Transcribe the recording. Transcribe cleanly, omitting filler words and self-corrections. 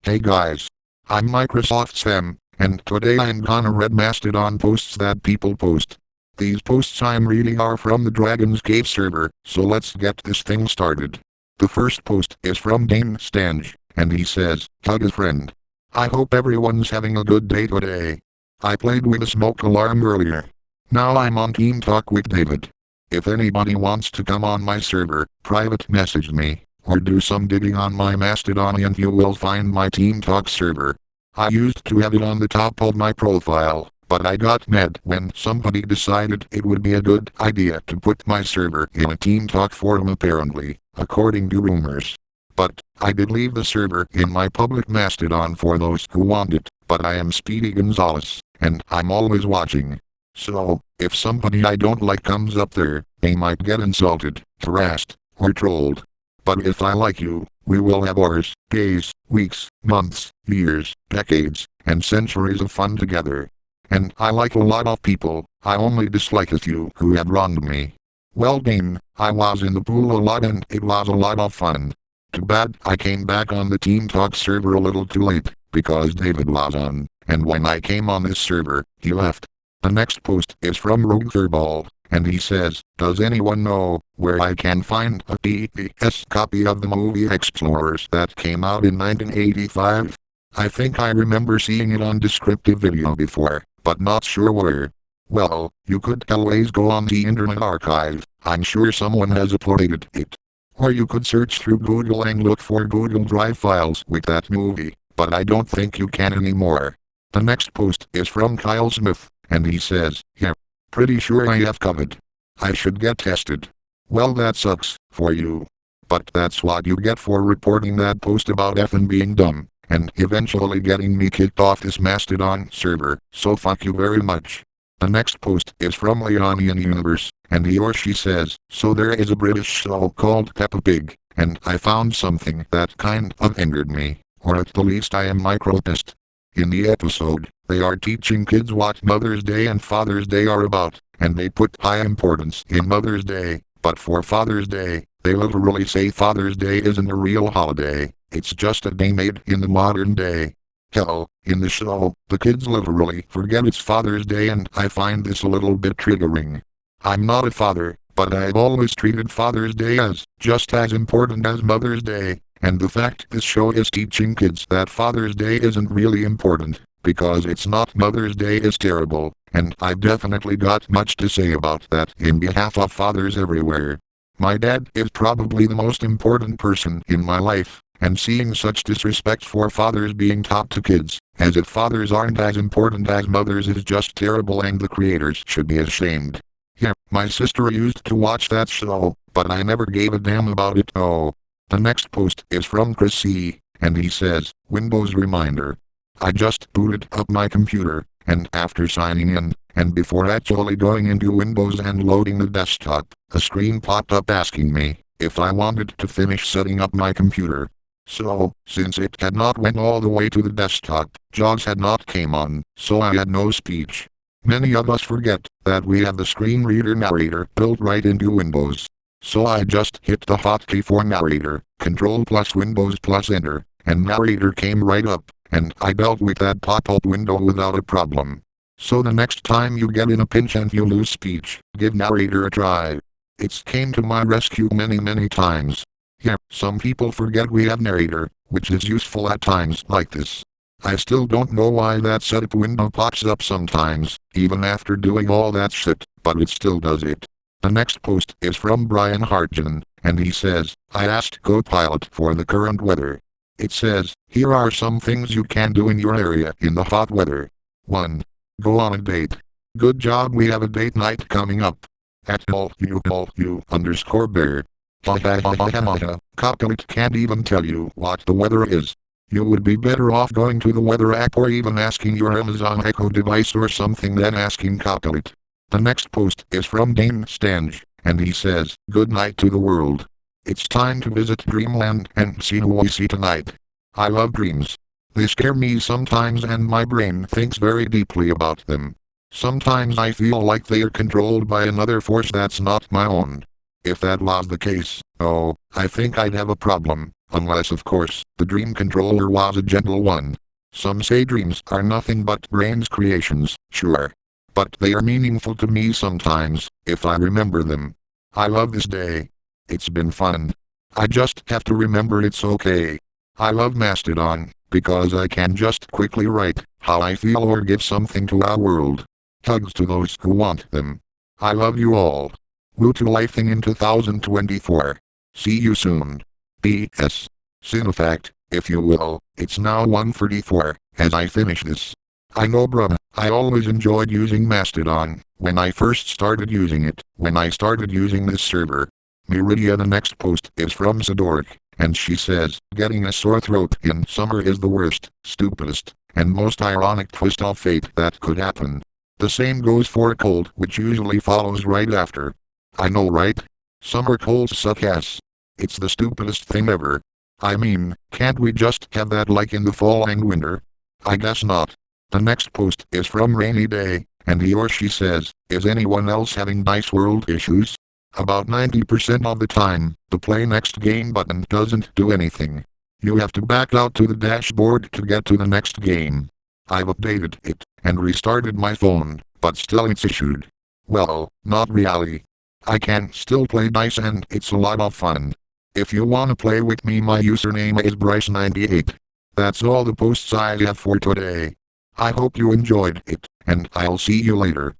Hey guys. I'm Microsoft Sam, and today I'm gonna read Mastodon posts that people post. These posts I'm reading are from the Dragon's Cave server, so let's get this thing started. The first post is from Dane Stange, and he says, "Hug a friend. I hope everyone's having a good day today. I played with a smoke alarm earlier. Now I'm on Team Talk with David. If anybody wants to come on my server, private message me, or do some digging on my Mastodon and you will find my Team Talk server. I used to have it on the top of my profile, but I got mad when somebody decided it would be a good idea to put my server in a Team Talk forum apparently, according to rumors. But I did leave the server in my public Mastodon for those who want it, but I am Speedy Gonzalez, and I'm always watching. So, if somebody I don't like comes up there, they might get insulted, harassed, or trolled. But if I like you, we will have hours, days, weeks, months, years, decades, and centuries of fun together. And I like a lot of people, I only dislike a few who have wronged me. Well Dane, I was in the pool a lot and it was a lot of fun. Too bad I came back on the Team Talk server a little too late, because David was on, and when I came on this server, he left." The next post is from Rogue Furball, and he says, "Does anyone know where I can find a DVS copy of the movie Explorers that came out in 1985? I think I remember seeing it on descriptive video before, but not sure where." Well, you could always go on the Internet Archive, I'm sure someone has uploaded it. Or you could search through Google and look for Google Drive files with that movie, but I don't think you can anymore. The next post is from Kyle Smith, and he says, "Yeah, pretty sure I have COVID. I should get tested." Well that sucks, for you. But that's what you get for reporting that post about effing being dumb, and eventually getting me kicked off this Mastodon server, so fuck you very much. The next post is from Leonian Universe, and he or she says, "So there is a British show called Peppa Pig, and I found something that kind of angered me, or at the least I am micro-pissed. In the episode, they are teaching kids what Mother's Day and Father's Day are about, and they put high importance in Mother's Day, but for Father's Day, they literally say Father's Day isn't a real holiday, it's just a day made in the modern day. Hell, in the show, the kids literally forget it's Father's Day and I find this a little bit triggering. I'm not a father, but I've always treated Father's Day as just as important as Mother's Day. And the fact this show is teaching kids that Father's Day isn't really important, because it's not Mother's Day is terrible, and I've definitely got much to say about that in behalf of fathers everywhere. My dad is probably the most important person in my life, and seeing such disrespect for fathers being taught to kids, as if fathers aren't as important as mothers is just terrible and the creators should be ashamed. Yeah, my sister used to watch that show, but I never gave a damn about it. Oh. The next post is from Chris C, and he says, "Windows reminder. I just booted up my computer, and after signing in, and before actually going into Windows and loading the desktop, a screen popped up asking me if I wanted to finish setting up my computer. So, since it had not went all the way to the desktop, JAWS had not came on, so I had no speech. Many of us forget that we have the screen reader narrator built right into Windows. So I just hit the hotkey for narrator, Control plus Windows plus Enter, and narrator came right up, and I dealt with that pop-up window without a problem. So the next time you get in a pinch and you lose speech, give narrator a try. It's came to my rescue many times. Yeah, some people forget we have narrator, which is useful at times like this. I still don't know why that setup window pops up sometimes, even after doing all that shit, but it still does it." The next post is from Brian Hartgen, and he says, "I asked Copilot for the current weather. It says, here are some things you can do in your area in the hot weather. 1. Go on a date. Good job, we have a date night coming up. At @you_bear. Copilot can't even tell you what the weather is. You would be better off going to the weather app or even asking your Amazon Echo device or something than asking Copilot." The next post is from Dane Stange, and he says, "Good night to the world. It's time to visit Dreamland and see who we see tonight. I love dreams. They scare me sometimes and my brain thinks very deeply about them. Sometimes I feel like they are controlled by another force that's not my own. If that was the case, oh, I think I'd have a problem, Unless of course, the dream controller was a gentle one. Some say dreams are nothing but brain's creations, sure. But they are meaningful to me sometimes, if I remember them. I love this day. It's been fun. I just have to remember it's okay. I love Mastodon, because I can just quickly write how I feel or give something to our world. Hugs to those who want them. I love you all. Woo to lifing in 2024. See you soon. P.S. Cinefact, if you will, it's now 1:34, as I finish this. I know bruh, I always enjoyed using Mastodon, when I first started using it, when I started using this server. Miridia, the next post is from Sadoric, and she says, getting a sore throat in summer is the worst, stupidest, and most ironic twist of fate that could happen. The same goes for a cold, which usually follows right after. I know right? Summer colds suck ass. It's the stupidest thing ever. I mean, can't we just have that like in the fall and winter? I guess not. The next post is from Rainy Day, and he or she says, is anyone else having Dice World issues? About 90% of the time, the play next game button doesn't do anything. You have to back out to the dashboard to get to the next game. I've updated it, and restarted my phone, but still it's issued. Well, not really. I can still play dice and it's a lot of fun. If you wanna play with me, my username is Bryce98. That's all the posts I have for today. I hope you enjoyed it, and I'll see you later.